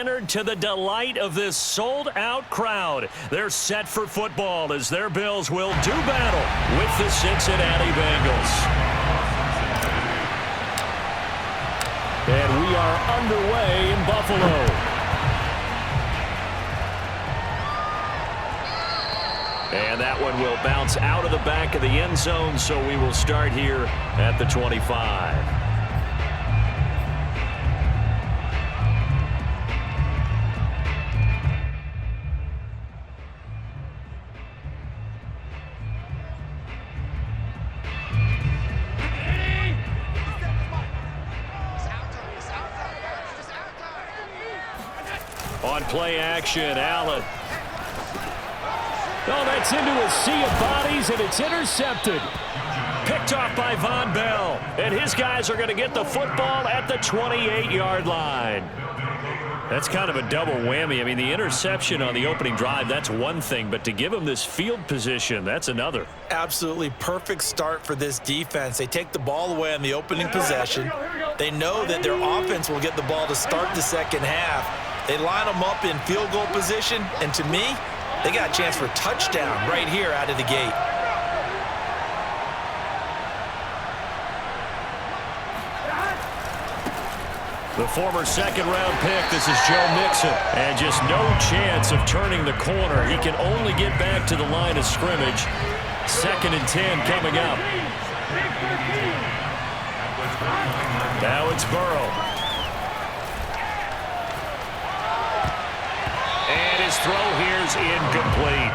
centered to the delight of this sold-out crowd. They're set for football as their Bills will do battle with the Cincinnati Bengals. And we are underway in Buffalo. And that one will bounce out of the back of the end zone, so we will start here at the 25. On play action, Allen. Oh, that's into a sea of bodies, and it's intercepted. Picked off by Von Bell. And his guys are going to get the football at the 28-yard line. That's kind of a double whammy. I mean, the interception on the opening drive, that's one thing. But to give him this field position, that's another. Absolutely perfect start for this defense. They take the ball away on the opening possession. They know that their offense will get the ball to start the second half. They line them up in field goal position, and to me, they got a chance for a touchdown right here out of the gate. The former second-round pick, this is Joe Mixon. And just no chance of turning the corner. He can only get back to the line of scrimmage. 2nd and 10 coming up. Now it's Burrow. And his throw here's incomplete.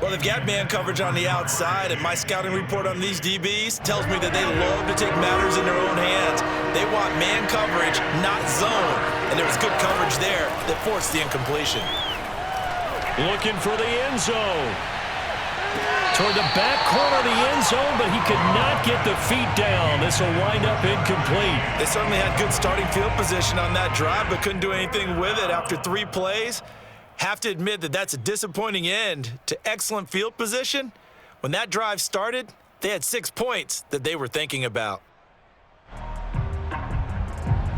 Well, they've got man coverage on the outside, and my scouting report on these DBs tells me that they love to take matters in their own hands. They want man coverage, not zone. And there was good coverage there that forced the incompletion. Looking for the end zone. Toward the back corner of the end zone, but he could not get the feet down. This will wind up incomplete. They certainly had good starting field position on that drive, but couldn't do anything with it after 3 plays. Have to admit that that's a disappointing end to excellent field position. When that drive started, they had 6 points that they were thinking about.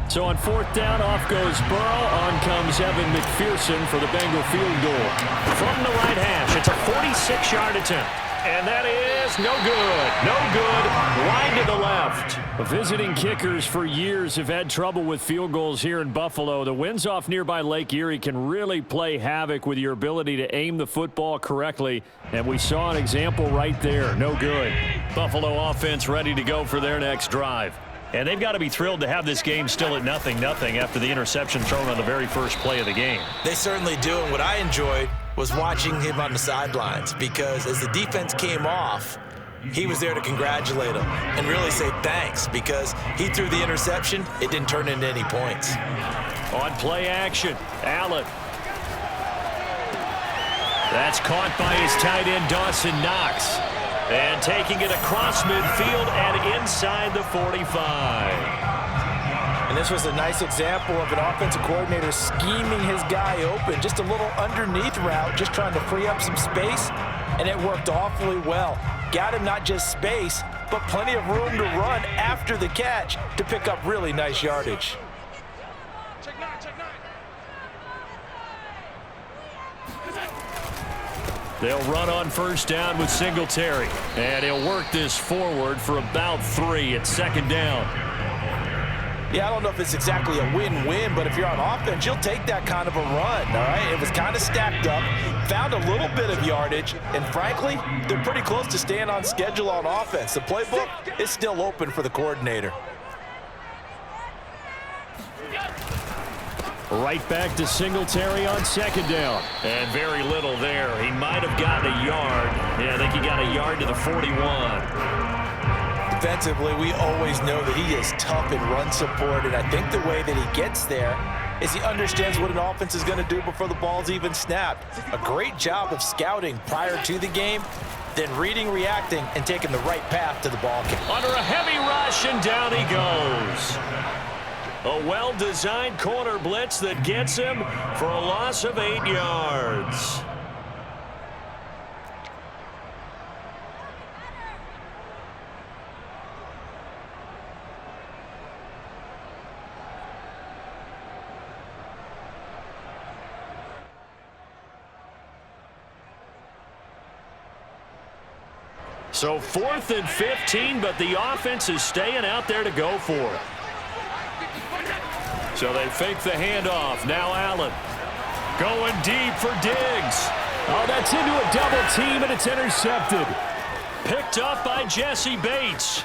So on 4th down, off goes Burrow. On comes Evan McPherson for the Bengal field goal. From the right hash, it's a 46-yard attempt. And that is no good. No good. Wide to the left. Visiting kickers for years have had trouble with field goals here in Buffalo. The winds off nearby Lake Erie can really play havoc with your ability to aim the football correctly. And we saw an example right there. No good. Buffalo offense ready to go for their next drive. And they've got to be thrilled to have this game still at 0-0 after the interception thrown on the very first play of the game. They certainly do, and what I enjoyed was watching him on the sidelines, because as the defense came off, he was there to congratulate them and really say thanks, because he threw the interception. It didn't turn into any points. On play action, Allen. That's caught by his tight end, Dawson Knox. And taking it across midfield and inside the 45. And this was a nice example of an offensive coordinator scheming his guy open. Just a little underneath route, just trying to free up some space, and it worked awfully well. Got him not just space, but plenty of room to run after the catch to pick up really nice yardage. They'll run on 1st down with Singletary. And he'll work this forward for about 3 at 2nd down. Yeah, I don't know if it's exactly a win-win, but if you're on offense, you'll take that kind of a run, all right? It was kind of stacked up, found a little bit of yardage, and frankly, they're pretty close to staying on schedule on offense. The playbook is still open for the coordinator. Right back to Singletary on 2nd down. And very little there. He might have gotten a yard. Yeah, I think he got a yard to the 41. Defensively, we always know that he is tough in run support, and I think the way that he gets there is he understands what an offense is going to do before the ball's even snapped. A great job of scouting prior to the game, then reading, reacting, and taking the right path to the ball. Under a heavy rush, and down he goes. A well-designed corner blitz that gets him for a loss of 8 yards. So 4th and 15, but the offense is staying out there to go for it. So they fake the handoff. Now Allen going deep for Diggs. Oh, that's into a double team, and it's intercepted. Picked up by Jesse Bates.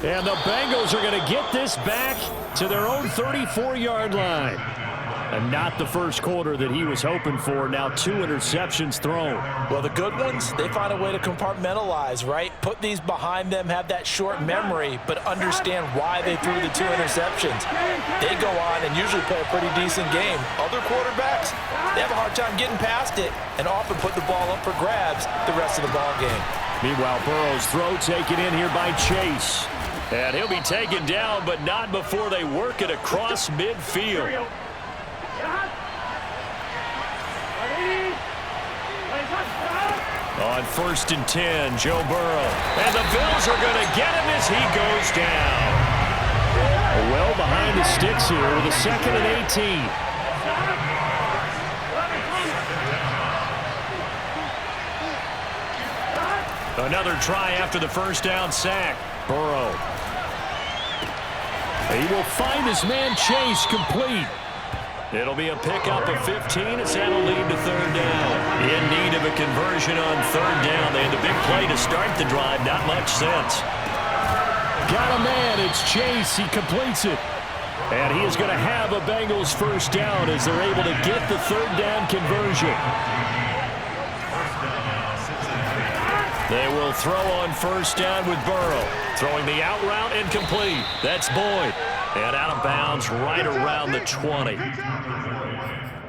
And the Bengals are going to get this back to their own 34-yard line. And not the first quarter that he was hoping for. Now 2 interceptions thrown. Well, the good ones, they find a way to compartmentalize, right? Put these behind them, have that short memory, but understand why they threw the 2 interceptions. They go on and usually play a pretty decent game. Other quarterbacks, they have a hard time getting past it and often put the ball up for grabs the rest of the ball game. Meanwhile, Burrow's throw taken in here by Chase. And he'll be taken down, but not before they work it across midfield. On 1st and 10, Joe Burrow. And the Bills are going to get him as he goes down. Well behind the sticks here with a 2nd and 18. Another try after the first down sack. Burrow. He will find his man Chase complete. It'll be a pickup of 15 as that'll lead to 3rd down. In need of a conversion on 3rd down. They had the big play to start the drive. Not much sense. Got a man. It's Chase. He completes it. And he is going to have a Bengals first down as they're able to get the 3rd down conversion. They will throw on 1st down with Burrow. Throwing the out route incomplete. That's Boyd. And out of bounds right around the 20.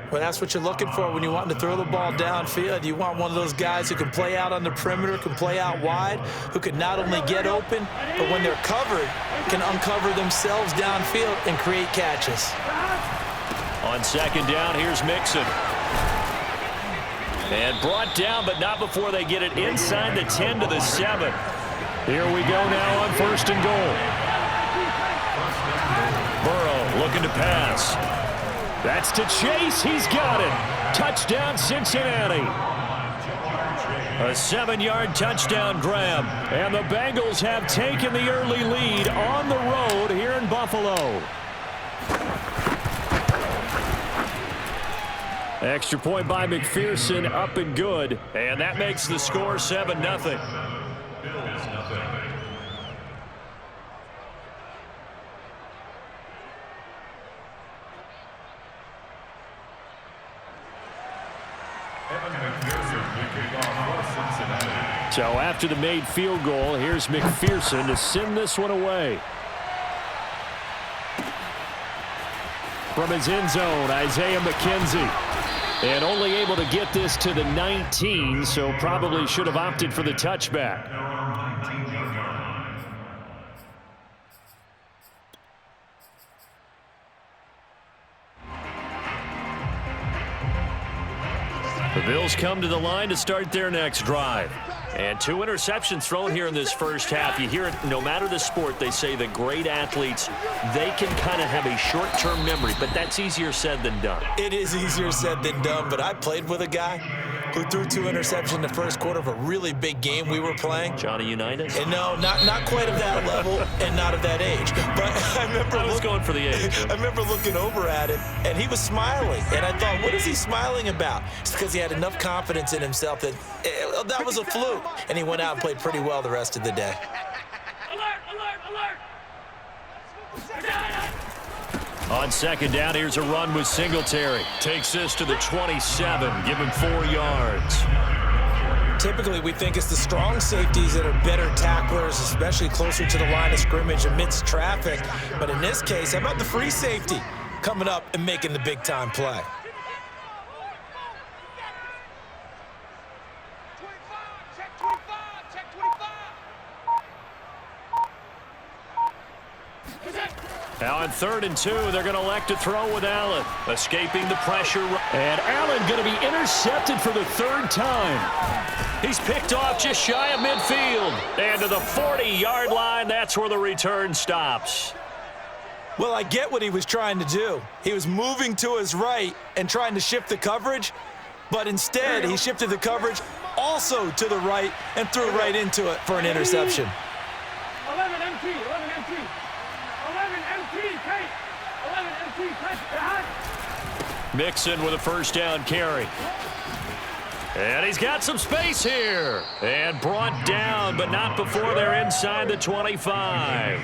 Well, that's what you're looking for when you want to throw the ball downfield. You want one of those guys who can play out on the perimeter, can play out wide, who can not only get open, but when they're covered, can uncover themselves downfield and create catches. On 2nd down, here's Mixon. And brought down, but not before they get it inside the 10 to the 7. Here we go now on 1st and goal. Burrow looking to pass. That's to Chase. He's got it. Touchdown, Cincinnati. A 7-yard touchdown grab. And the Bengals have taken the early lead on the road here in Buffalo. Extra point by McPherson, up and good. And that makes the score 7-0. So after the made field goal, here's McPherson to send this one away. From his end zone, Isaiah McKenzie. And only able to get this to the 19, so probably should have opted for the touchback. The Bills come to the line to start their next drive. And 2 interceptions thrown here in this first half. You hear it, no matter the sport, they say the great athletes, they can kind of have a short-term memory, but that's easier said than done. It is easier said than done, but I played with a guy who threw 2 interceptions in the first quarter of a really big game we were playing. Johnny Unitas? And no, not quite of that level and not of that age. But I was going for the age. I remember looking over at him, and he was smiling. And I thought, what is he smiling about? It's because he had enough confidence in himself that that was a fluke. And he went out and played pretty well the rest of the day. Alert! On 2nd down, here's a run with Singletary. Takes this to the 27, give him 4 yards. Typically, we think it's the strong safeties that are better tacklers, especially closer to the line of scrimmage amidst traffic. But in this case, how about the free safety coming up and making the big-time play? Now on 3rd and 2, they're going to elect to throw with Allen. Escaping the pressure. And Allen going to be intercepted for the 3rd time. He's picked off just shy of midfield. And to the 40-yard line, that's where the return stops. Well, I get what he was trying to do. He was moving to his right and trying to shift the coverage, but instead he shifted the coverage also to the right, and threw right into it for an interception. 11 MT, 11 MT. 11 MT, Kate. 11 MT, touchdown. Mixon with a first down carry. And he's got some space here. And brought down, but not before they're inside the 25.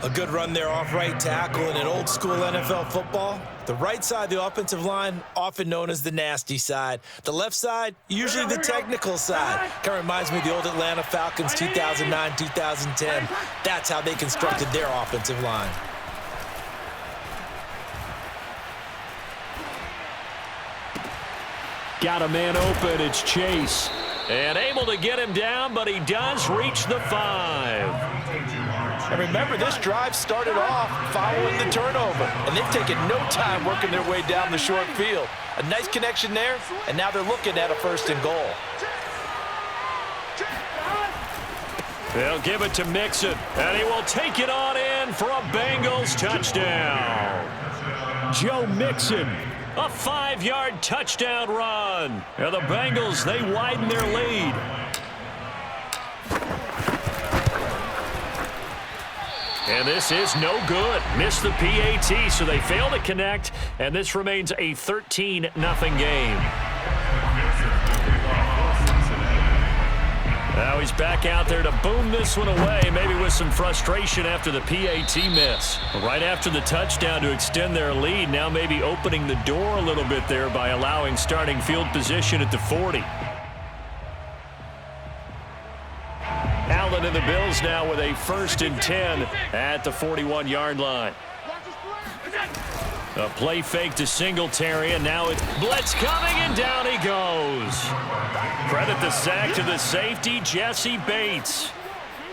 A good run there off right tackle in an old school NFL football. The right side of the offensive line, often known as the nasty side. The left side, usually the technical side. Kind of reminds me of the old Atlanta Falcons 2009, 2010. That's how they constructed their offensive line. Got a man open, it's Chase. And able to get him down, but he does reach the 5. And remember, this drive started off following the turnover, and they've taken no time working their way down the short field. A nice connection there, and now they're looking at a 1st and goal. They'll give it to Mixon, and he will take it on in for a Bengals touchdown. Joe Mixon, a 5-yard touchdown run. And the Bengals, they widen their lead. And this is no good. Missed the PAT, so they fail to connect, and this remains a 13-0 game. Now he's back out there to boom this one away, maybe with some frustration after the PAT miss. Right after the touchdown to extend their lead, now maybe opening the door a little bit there by allowing starting field position at the 40. Allen and the Bills now with a 1st and 10 at the 41-yard line. A play fake to Singletary, and now it's blitz coming, and down he goes. Credit the sack to the safety, Jesse Bates.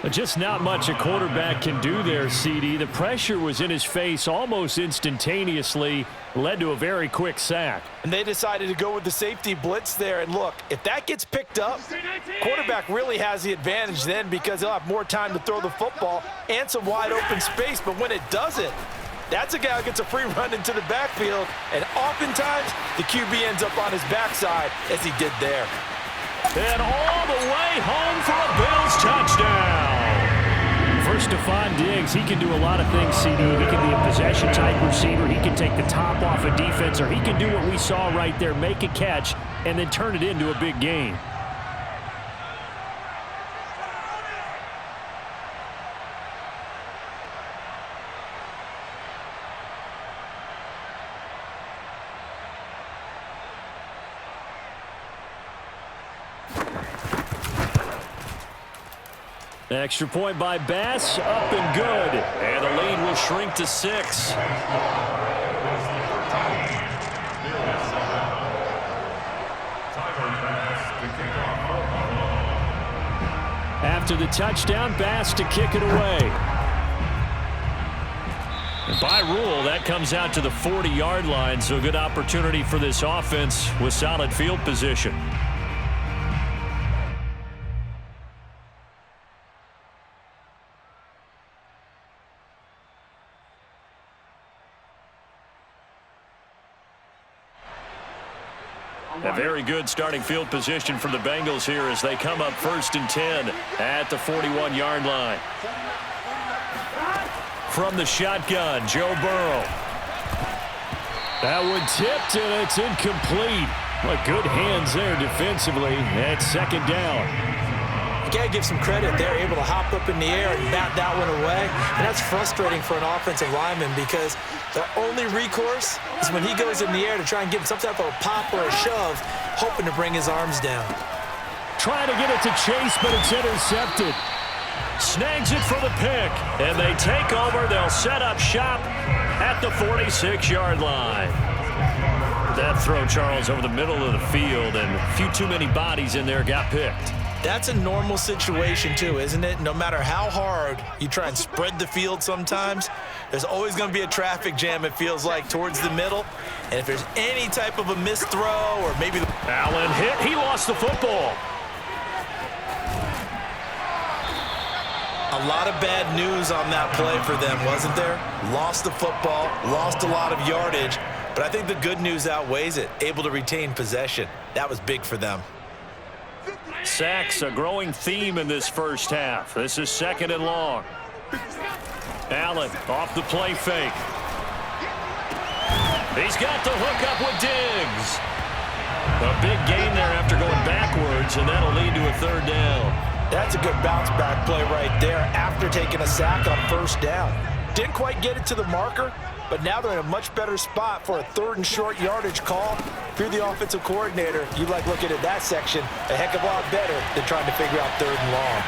Just not much a quarterback can do there, CD. The pressure was in his face almost instantaneously, led to a very quick sack. And they decided to go with the safety blitz there. And look, if that gets picked up, quarterback really has the advantage then because he'll have more time to throw the football and some wide open space. But when it doesn't, that's a guy who gets a free run into the backfield. And oftentimes, the QB ends up on his backside as he did there. And all the way home for a Bills touchdown. For Stephon Diggs, he can do a lot of things, CD. He can be a possession-type receiver. He can take the top off a defense, or he can do what we saw right there, make a catch, and then turn it into a big game. Extra point by Bass, up and good. And the lead will shrink to 6. After the touchdown, Bass to kick it away. And by rule, that comes out to the 40-yard line, so a good opportunity for this offense with solid field position. A very good starting field position for the Bengals here as they come up 1st and 10 at the 41-yard line. From the shotgun, Joe Burrow. That one tipped, and it's incomplete. But good hands there defensively at 2nd down. You got to give some credit. They're able to hop up in the air and bat that one away. And that's frustrating for an offensive lineman because the only recourse is when he goes in the air to try and give him some type of a pop or a shove, hoping to bring his arms down. Trying to get it to Chase, but it's intercepted. Snags it for the pick, and they take over. They'll set up shop at the 46-yard line. That throw, Charles, over the middle of the field, and a few too many bodies in there got picked. That's a normal situation too, isn't it? No matter how hard you try and spread the field sometimes, there's always going to be a traffic jam, it feels like, towards the middle. And if there's any type of a missed throw or maybe... Allen hit. He lost the football. A lot of bad news on that play for them, wasn't there? Lost the football, lost a lot of yardage, but I think the good news outweighs it. Able to retain possession. That was big for them. Sacks a growing theme in this first half. This is 2nd and long. Allen off the play fake. He's got the hookup with Diggs. A big gain there after going backwards, and that'll lead to a 3rd down. That's a good bounce back play right there after taking a sack on 1st down. Didn't quite get it to the marker, but now they're in a much better spot for a 3rd and short yardage call. If you're the offensive coordinator, you like looking at that section a heck of a lot better than trying to figure out 3rd and long.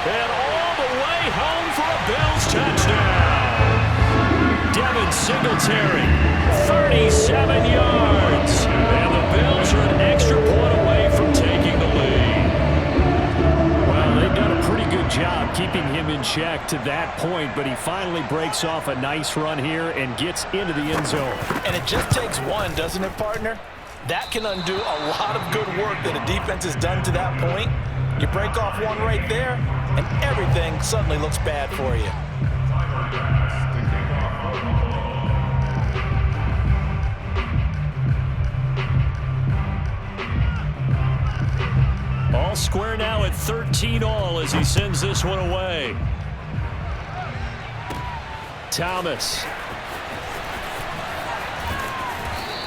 And all the way home for a Bills touchdown. Devin Singletary, 37 yards. And the Bills are an extra point away from taking the lead. Well, they've done a pretty good job keeping him in check to that point, but he finally breaks off a nice run here and gets into the end zone. And it just takes one, doesn't it, partner? That can undo a lot of good work that a defense has done to that point. You break off one right there, and everything suddenly looks bad for you. All square now at 13 all as he sends this one away. Thomas.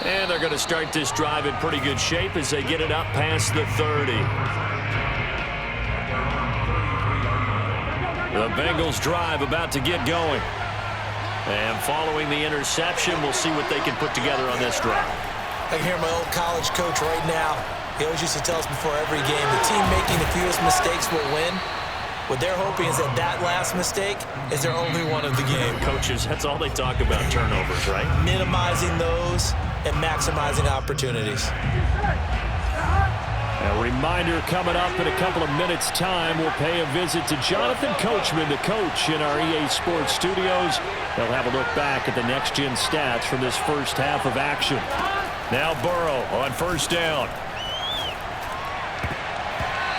And they're going to start this drive in pretty good shape as they get it up past the 30. The Bengals drive about to get going. And following the interception, we'll see what they can put together on this drive. I can hear my old college coach right now. He always used to tell us before every game, the team making the fewest mistakes will win. What they're hoping is that last mistake is their only one of the game. Coaches, that's all they talk about, turnovers, right? Minimizing those and maximizing opportunities. A reminder coming up in a couple of minutes' time, we'll pay a visit to Jonathan Coachman, the coach in our EA Sports studios. They'll have a look back at the next-gen stats from this first half of action. Now Burrow on 1st down.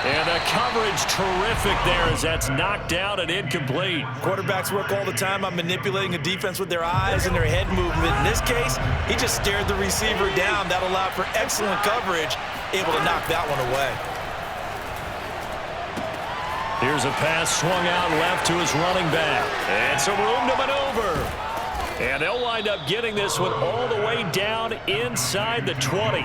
And the coverage terrific there as that's knocked out and incomplete. Quarterbacks work all the time on manipulating a defense with their eyes and their head movement. In this case, he just stared the receiver down. That allowed for excellent coverage, able to knock that one away. Here's a pass swung out left to his running back. And some room to maneuver. And they'll wind up getting this one all the way down inside the 20.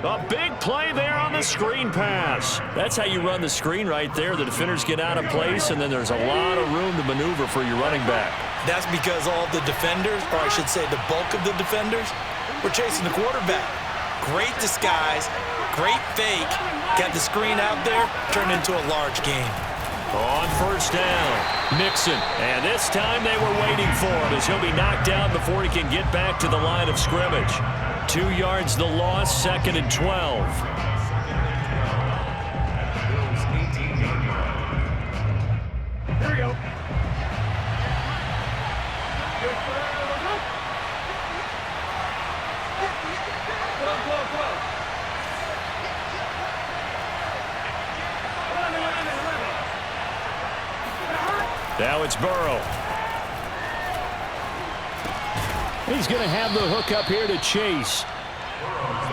A big play there on the screen pass. That's how you run the screen right there. The defenders get out of place, and then there's a lot of room to maneuver for your running back. That's because all the defenders, or I should say the bulk of the defenders, were chasing the quarterback. Great disguise, great fake. Got the screen out there, turned into a large gain. On 1st down, Mixon. And this time they were waiting for him as he'll be knocked down before he can get back to the line of scrimmage. 2 yards the loss, 2nd and 12. Here we go. Now it's Burrow. He's going to have the hook up here to Chase.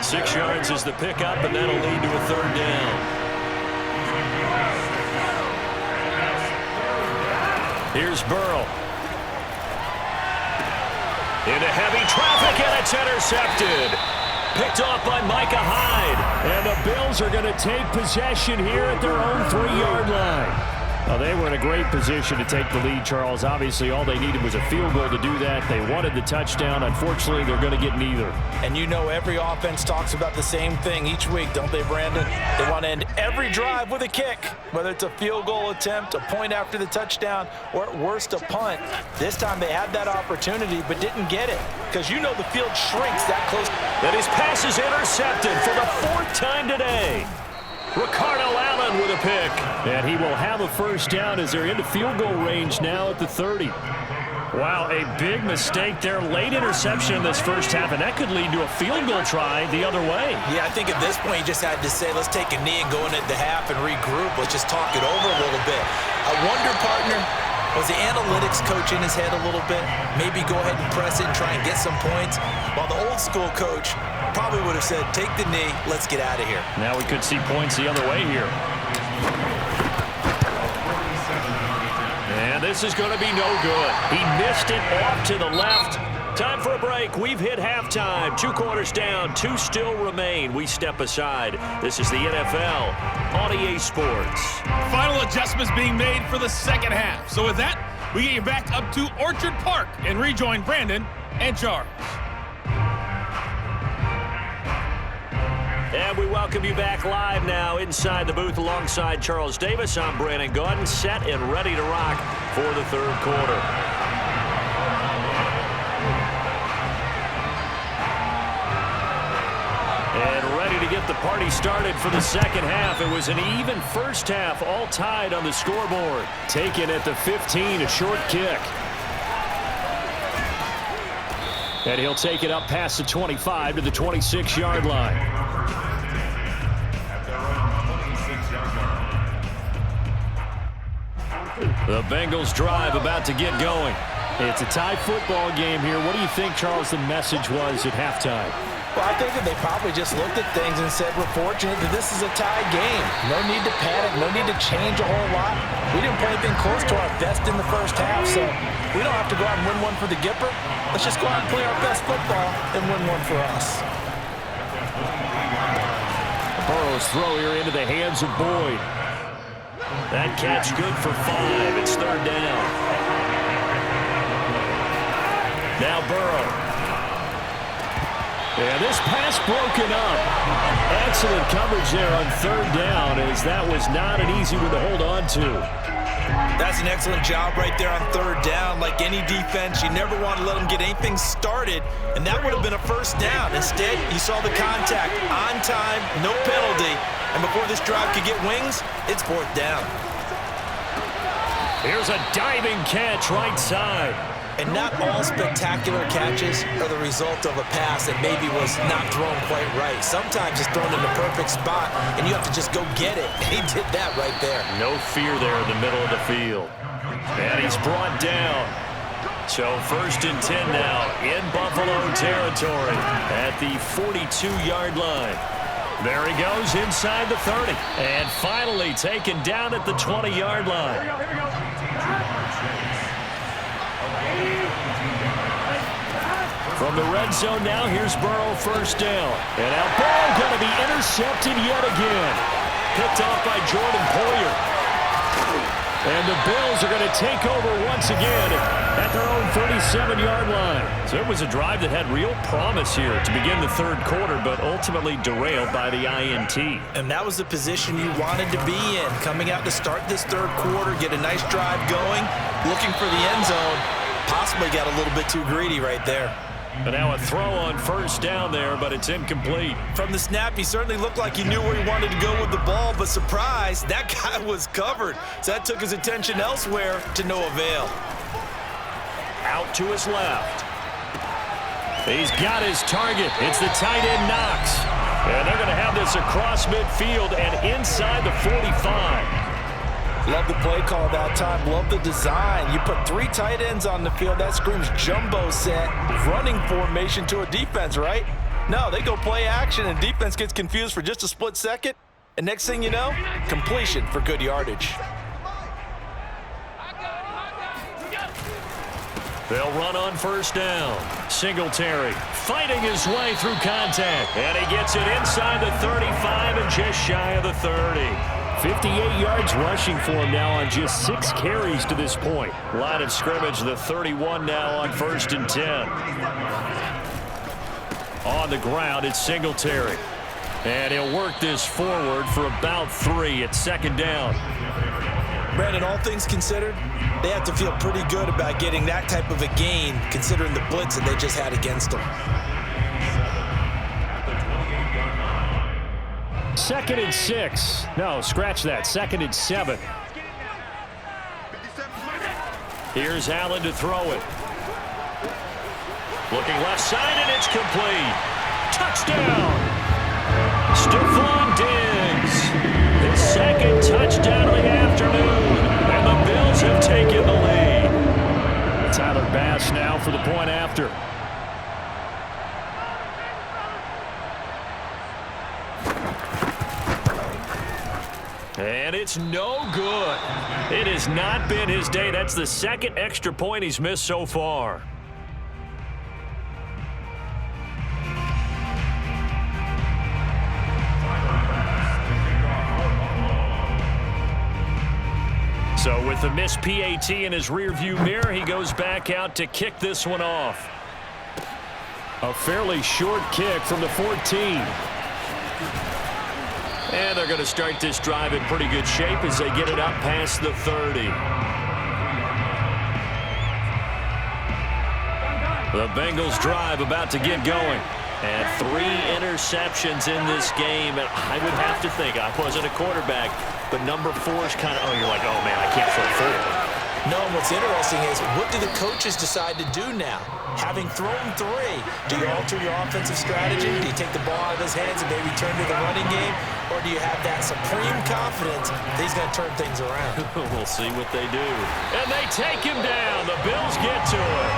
6 yards is the pickup, and that'll lead to a 3rd down. Here's Burrow. Into heavy traffic, and it's intercepted. Picked off by Micah Hyde. And the Bills are going to take possession here at their own 3-yard line. Well, they were in a great position to take the lead, Charles. Obviously, all they needed was a field goal to do that. They wanted the touchdown. Unfortunately, they're going to get neither. And you know every offense talks about the same thing each week, don't they, Brandon? They want to end every drive with a kick, whether it's a field goal attempt, a point after the touchdown, or at worst, a punt. This time they had that opportunity but didn't get it because you know the field shrinks that close. And his pass is intercepted for the 4th time today. Ricardo Allen with a pick. And he will have a 1st down as they're into field goal range now at the 30. Wow, a big mistake there. Late interception in this first half, and that could lead to a field goal try the other way. Yeah, I think at this point you just had to say, let's take a knee and go into the half and regroup. Let's just talk it over a little bit. I wonder, partner, Was the analytics coach in his head a little bit? Maybe go ahead and press it and try and get some points? While the old school coach probably would have said, take the knee, let's get out of here. Now we could see points the other way here. And this is going to be no good. He missed it off to the left. Time for a break. We've hit halftime. 2 quarters down. 2 still remain. We step aside. This is the NFL on EA Sports. Final adjustments being made for the second half. So with that, we get you back up to Orchard Park and rejoin Brandon and Charles. And we welcome you back live now inside the booth alongside Charles Davis. I'm Brandon Gaudin, set and ready to rock for the third quarter. And ready to get the party started for the second half. It was an even first half, all tied on the scoreboard. Taken at the 15, a short kick. And he'll take it up past the 25 to the 26-yard line. The Bengals drive about to get going. It's a tie football game here. What do you think, Charles, the message was at halftime? Well, I think that they probably just looked at things and said, we're fortunate that this is a tie game. No need to panic, no need to change a whole lot. We didn't play anything close to our best in the first half, so we don't have to go out and win one for the Gipper. Let's just go out and play our best football and win one for us. Burrow's throw here into the hands of Boyd. That catch good for 5. It's third down. Now Burrow. And this pass broken up. Excellent coverage there on third down, as that was not an easy one to hold on to. That's an excellent job right there on third down. Like any defense, you never want to let them get anything started, and that would have been a first down. Instead, you saw the contact on time, no penalty, and before this drive could get wings, it's fourth down. Here's a diving catch right side. And not all spectacular catches are the result of a pass that maybe was not thrown quite right. Sometimes it's thrown in the perfect spot, and you have to just go get it. And he did that right there. No fear there in the middle of the field. And he's brought down. So first and 10 now in Buffalo territory at the 42-yard line. There he goes inside the 30. And finally taken down at the 20-yard line. Here we go. From the red zone now, here's Burrow first down. And now Burrow going to be intercepted yet again. Picked off by Jordan Poyer. And the Bills are going to take over once again at their own 37-yard line. So it was a drive that had real promise here to begin the third quarter, but ultimately derailed by the INT. And that was the position you wanted to be in. Coming out to start this third quarter, get a nice drive going, looking for the end zone. Possibly got a little bit too greedy right there. And now a throw on first down there, but it's incomplete. From the snap, he certainly looked like he knew where he wanted to go with the ball, but surprise, that guy was covered. So that took his attention elsewhere to no avail. Out to his left. He's got his target. It's the tight end Knox. And they're going to have this across midfield and inside the 45. Love the play call that time. Love the design. You put 3 tight ends on the field. That screams jumbo set, running formation to a defense, right? No, they go play action, and defense gets confused for just a split second. And next thing you know, completion for good yardage. They'll run on first down. Singletary fighting his way through contact. And he gets it inside the 35 and just shy of the 30. 58 yards rushing for him now on just 6 carries to this point. Line of scrimmage, the 31 now on first and 10. On the ground, it's Singletary. And he'll work this forward for about 3 at second down. Brandon, all things considered, they have to feel pretty good about getting that type of a gain, considering the blitz that they just had against them. Second and 6. No, scratch that. Second and 7. Here's Allen to throw it. Looking left side, and it's complete. Touchdown! Stephon Diggs. His second touchdown of the afternoon. And the Bills have taken the lead. point after. And it's no good. It has not been his day. That's the second extra point he's missed so far. So with the missed PAT in his rearview mirror, he goes back out to kick this one off. A fairly short kick from the 14. And they're going to start this drive in pretty good shape as they get it up past the 30. The Bengals drive about to get going. And 3 interceptions in this game. And I would have to think, I wasn't a quarterback, but number 4 is kind of, you're like, oh, man, I can't throw 4. No, and what's interesting is, what do the coaches decide to do now? Having thrown 3, do you alter your offensive strategy? Do you take the ball out of his hands and maybe turn to the running game? Or do you have that supreme confidence that he's going to turn things around? We'll see what they do. And they take him down. The Bills get to it.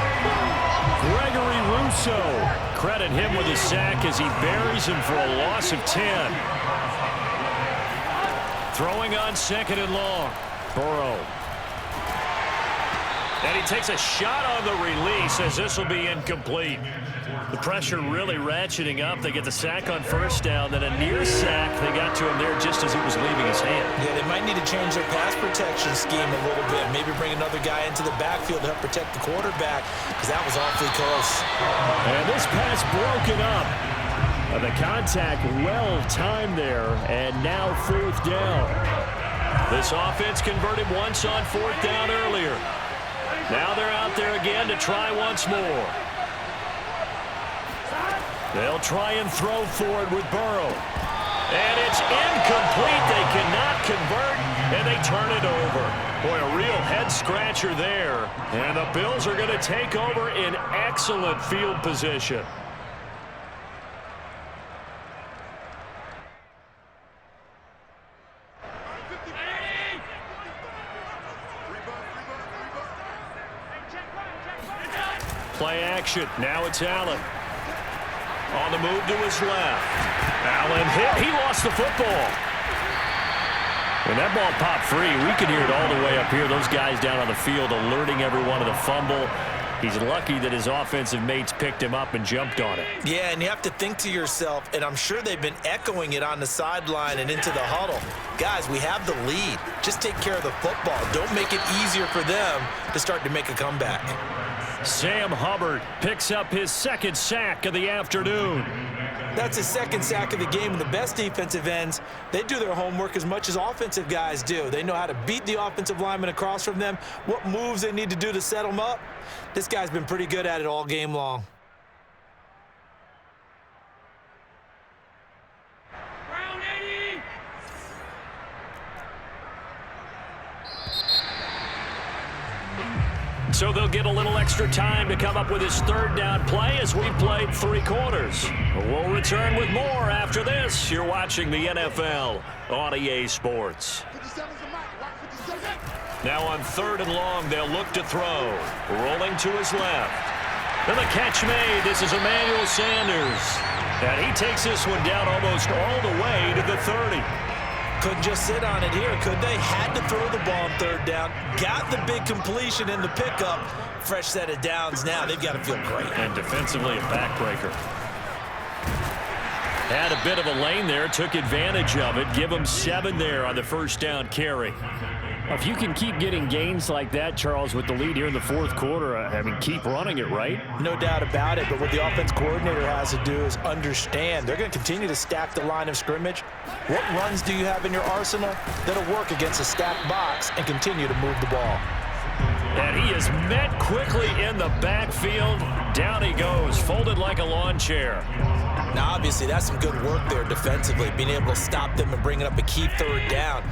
Gregory Rousseau. Credit him with a sack as he buries him for a loss of 10. Throwing on 2nd and long. Burrow. And he takes a shot on the release as this will be incomplete. The pressure really ratcheting up. They get the sack on 1st down, then a near sack. They got to him there just as it was leaving his hand. Yeah, they might need to change their pass protection scheme a little bit. Maybe bring another guy into the backfield to help protect the quarterback, because that was awfully close. And this pass broken up. The contact well timed there, and now 4th down. This offense converted once on 4th down earlier. Now they're out there again to try once more. They'll try and throw for it with Burrow. And it's incomplete. They cannot convert, and they turn it over. Boy, a real head-scratcher there. And the Bills are going to take over in excellent field position. Play action. Now it's Allen. On the move to his left. Allen hit. He lost the football. When that ball popped free, we could hear it all the way up here. Those guys down on the field alerting everyone of the fumble. He's lucky that his offensive mates picked him up and jumped on it. Yeah, and you have to think to yourself, and I'm sure they've been echoing it on the sideline and into the huddle. Guys, we have the lead. Just take care of the football. Don't make it easier for them to start to make a comeback. Sam Hubbard picks up his 2nd sack of the afternoon. That's his 2nd sack of the game, and the best defensive ends, they do their homework as much as offensive guys do. They know how to beat the offensive lineman across from them, what moves they need to do to set them up. This guy's been pretty good at it all game long. So they'll get a little extra time to come up with his 3rd down play as we played 3 quarters. We'll return with more after this. You're watching the NFL on EA Sports. Now on 3rd and long, they'll look to throw. Rolling to his left. And the catch made. This is Emmanuel Sanders. And he takes this one down almost all the way to the 30. Couldn't just sit on it here, could they? Had to throw the ball on 3rd down. Got the big completion in the pickup. Fresh set of downs now. They've got to feel great. And defensively a backbreaker. Had a bit of a lane there. Took advantage of it. Give them 7 there on the 1st down carry. If you can keep getting gains like that, Charles, with the lead here in the 4th quarter, I mean, keep running it, right? No doubt about it, but what the offense coordinator has to do is understand. They're going to continue to stack the line of scrimmage. What runs do you have in your arsenal that'll work against a stacked box and continue to move the ball? And he is met quickly in the backfield. Down he goes, folded like a lawn chair. Now, obviously, that's some good work there defensively, being able to stop them and bringing up a key 3rd down.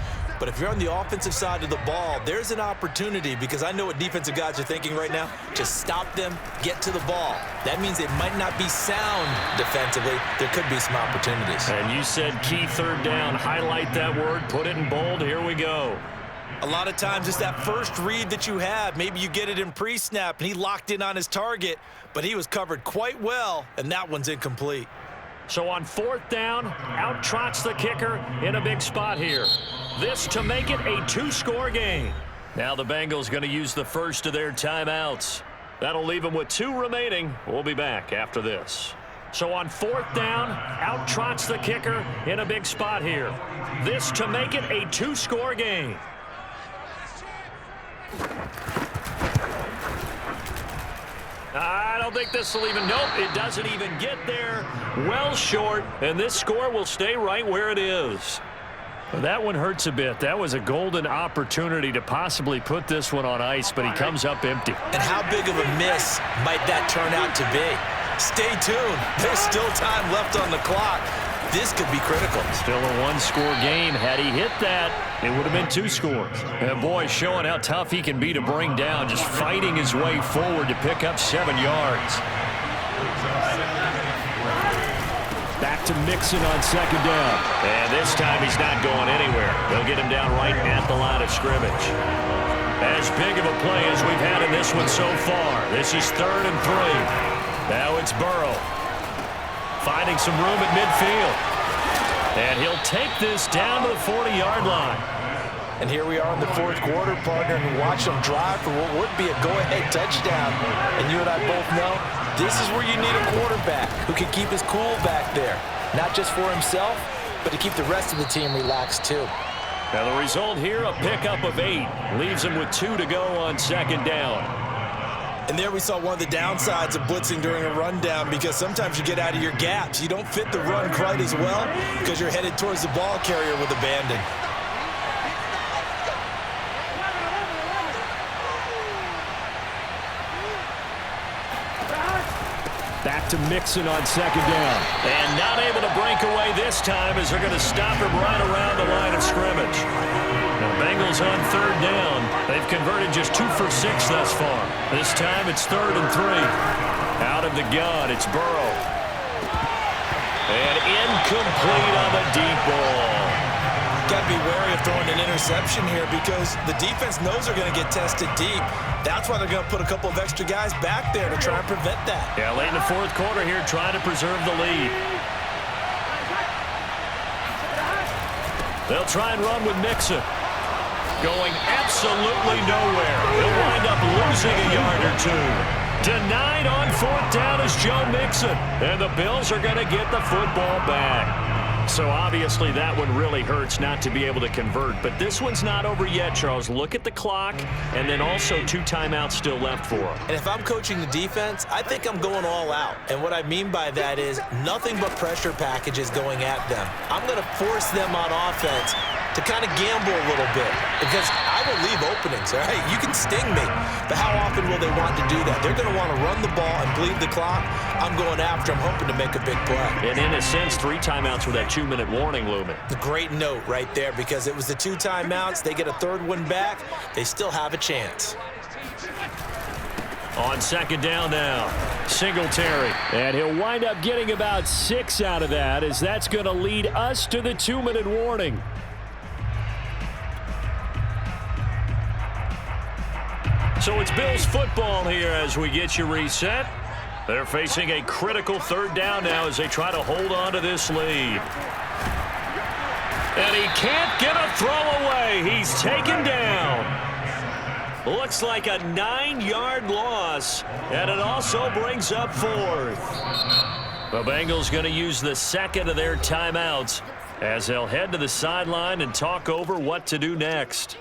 But if you're on the offensive side of the ball, there's an opportunity, because I know what defensive guys are thinking right now. Just stop them, get to the ball. That means they might not be sound defensively. There could be some opportunities. And you said key 3rd down. Highlight that word, put it in bold. Here we go. A lot of times it's that first read that you have. Maybe you get it in pre-snap, and he locked in on his target, but he was covered quite well, and that one's incomplete. So on 4th down, out trots the kicker in a big spot here. This to make it a 2-score game. Now the Bengals going to use the first of their timeouts. That'll leave them with 2 remaining. We'll be back after this. So on 4th down, out trots the kicker in a big spot here. This to make it a 2-score game. I don't think this will even, nope, it doesn't even get there. Well short, and this score will stay right where it is. That one hurts a bit. That was a golden opportunity to possibly put this one on ice, but he comes up empty. And how big of a miss might that turn out to be? Stay tuned. There's still time left on the clock. This could be critical. Still a 1-score game. Had he hit that, it would have been 2 scores. And boy, showing how tough he can be to bring down, just fighting his way forward to pick up 7 yards. Back to Mixon on 2nd down. And this time he's not going anywhere. They'll get him down right at the line of scrimmage. As big of a play as we've had in this one so far. This is 3rd and 3. Now it's Burrow. Finding some room at midfield. And he'll take this down to the 40-yard line. And here we are in the 4th quarter, partner, and watch them drive for what would be a go-ahead touchdown. And you and I both know this is where you need a quarterback who can keep his cool back there. Not just for himself, but to keep the rest of the team relaxed too. Now the result here, a pickup of 8. Leaves him with 2 to go on 2nd down. And there we saw one of the downsides of blitzing during a rundown, because sometimes you get out of your gaps. You don't fit the run quite as well because you're headed towards the ball carrier with abandon. Back to Mixon on 2nd down. And not able to break away this time as they're going to stop him right around the line of scrimmage. Now Bengals on 3rd down. They've converted just 2 for 6 thus far. This time it's 3rd and 3. Out of the gun, it's Burrow. And incomplete on the deep ball. Got to be wary of throwing an interception here because the defense knows they're going to get tested deep. That's why they're going to put a couple of extra guys back there to try and prevent that. Yeah, late in the 4th quarter here, trying to preserve the lead. They'll try and run with Mixon. Going absolutely nowhere. He'll wind up losing a yard or 2. Denied on 4th down is Joe Mixon. And the Bills are going to get the football back. So obviously that one really hurts not to be able to convert. But this one's not over yet, Charles. Look at the clock, and then also 2 timeouts still left for him. And if I'm coaching the defense, I think I'm going all out. And what I mean by that is nothing but pressure packages going at them. I'm going to force them on offense to kind of gamble a little bit because I will leave openings, all right? You can sting me, but how often will they want to do that? They're going to want to run the ball and bleed the clock. I'm going after them, hoping to make a big play. And in a sense, 3 timeouts with that 2-minute warning looming. A great note right there because it was the 2 timeouts. They get a 3rd one back. They still have a chance. On 2nd down now, Singletary. And he'll wind up getting about 6 out of that as that's going to lead us to the 2-minute warning. So it's Bills football here as we get you reset. They're facing a critical 3rd down now as they try to hold on to this lead. And he can't get a throw away. He's taken down. Looks like a 9-yard loss, and it also brings up 4th. The Bengals going to use the 2nd of their timeouts as they'll head to the sideline and talk over what to do next.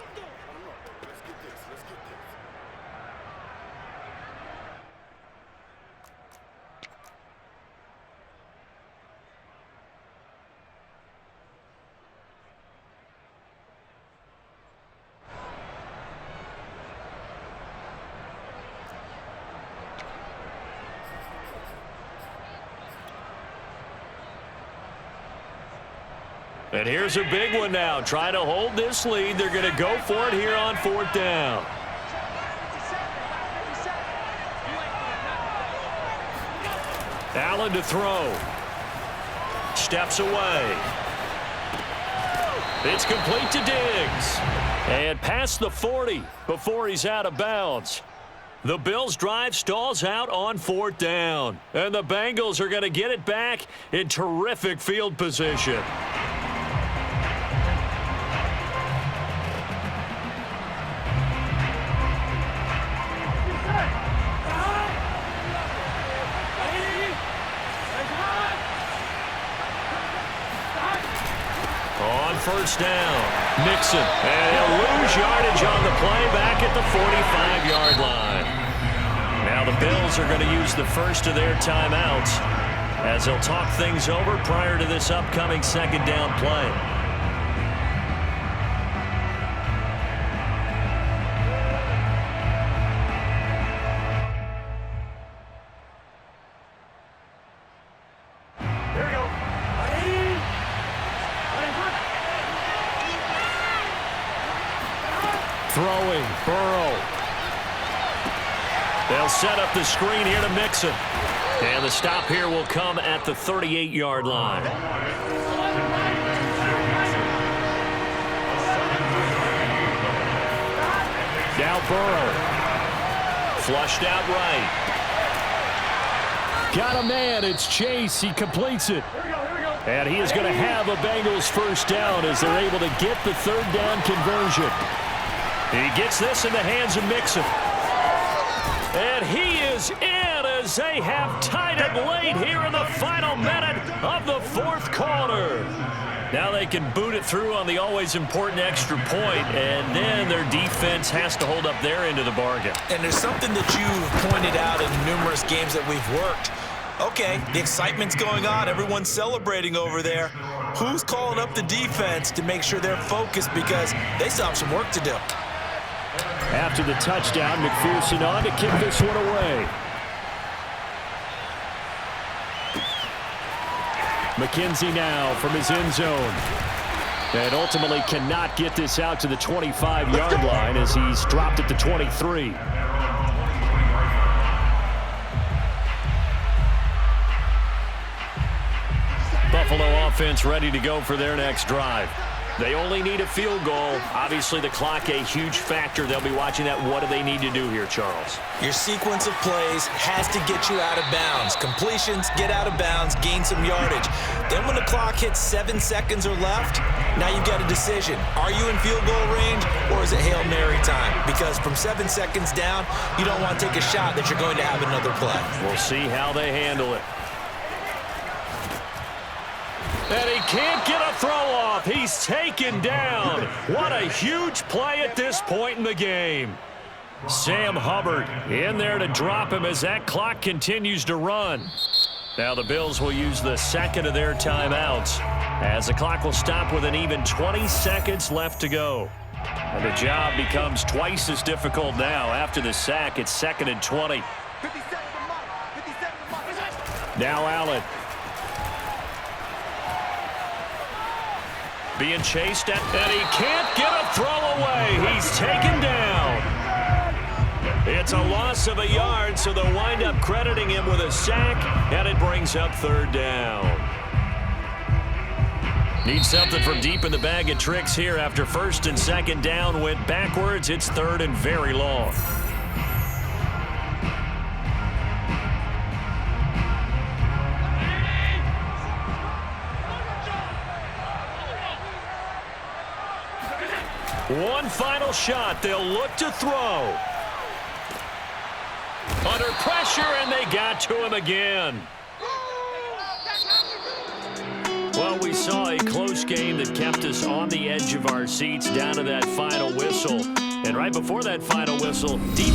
And here's a big one now. Trying to hold this lead. They're going to go for it here on 4th down. Allen to throw. Steps away. It's complete to Diggs. And past the 40 before he's out of bounds. The Bills' drive stalls out on 4th down. And the Bengals are going to get it back in terrific field position. On 1st down, Mixon. And he'll lose yardage on the play back at the 45-yard line. Now the Bills are going to use the first of their timeouts as they'll talk things over prior to this upcoming 2nd down play. Throwing, Burrow. They'll set up the screen here to Mixon. And the stop here will come at the 38-yard line. Now Burrow. Flushed out right. Got a man. It's Chase. He completes it. And he is going to have a Bengals 1st down as they're able to get the 3rd down conversion. He gets this in the hands of Mixon. And he is in as they have tied it late here in the final minute of the 4th quarter. Now they can boot it through on the always important extra point, and then their defense has to hold up their end of the bargain. And there's something that you've pointed out in numerous games that we've worked. Okay, the excitement's going on. Everyone's celebrating over there. Who's calling up the defense to make sure they're focused because they still have some work to do? After the touchdown, McPherson on to kick this one away. McKenzie now from his end zone. And ultimately cannot get this out to the 25-yard line as he's dropped at the 23. Buffalo offense ready to go for their next drive. They only need a field goal. Obviously, the clock a huge factor. They'll be watching that. What do they need to do here, Charles? Your sequence of plays has to get you out of bounds. Completions, get out of bounds, gain some yardage. Then when the clock hits 7 seconds or left, now you've got a decision. Are you in field goal range or is it Hail Mary time? Because from 7 seconds down, you don't want to take a shot that you're going to have another play. We'll see how they handle it. And he can't get a throw off. He's taken down. What a huge play at this point in the game. Sam Hubbard in there to drop him as that clock continues to run. Now the Bills will use the 2nd of their timeouts as the clock will stop with an even 20 seconds left to go. And the job becomes twice as difficult now. After the sack, it's 2nd and 20. Now Allen. Being chased at, and he can't get a throw away. He's taken down. It's a loss of a yard, so they'll wind up crediting him with a sack, and it brings up 3rd down. Need something from deep in the bag of tricks here after 1st and 2nd down went backwards. It's 3rd and very long. One final shot. They'll look to throw. Under pressure, and they got to him again. Well, we saw a close game that kept us on the edge of our seats down to that final whistle. And right before that final whistle, defense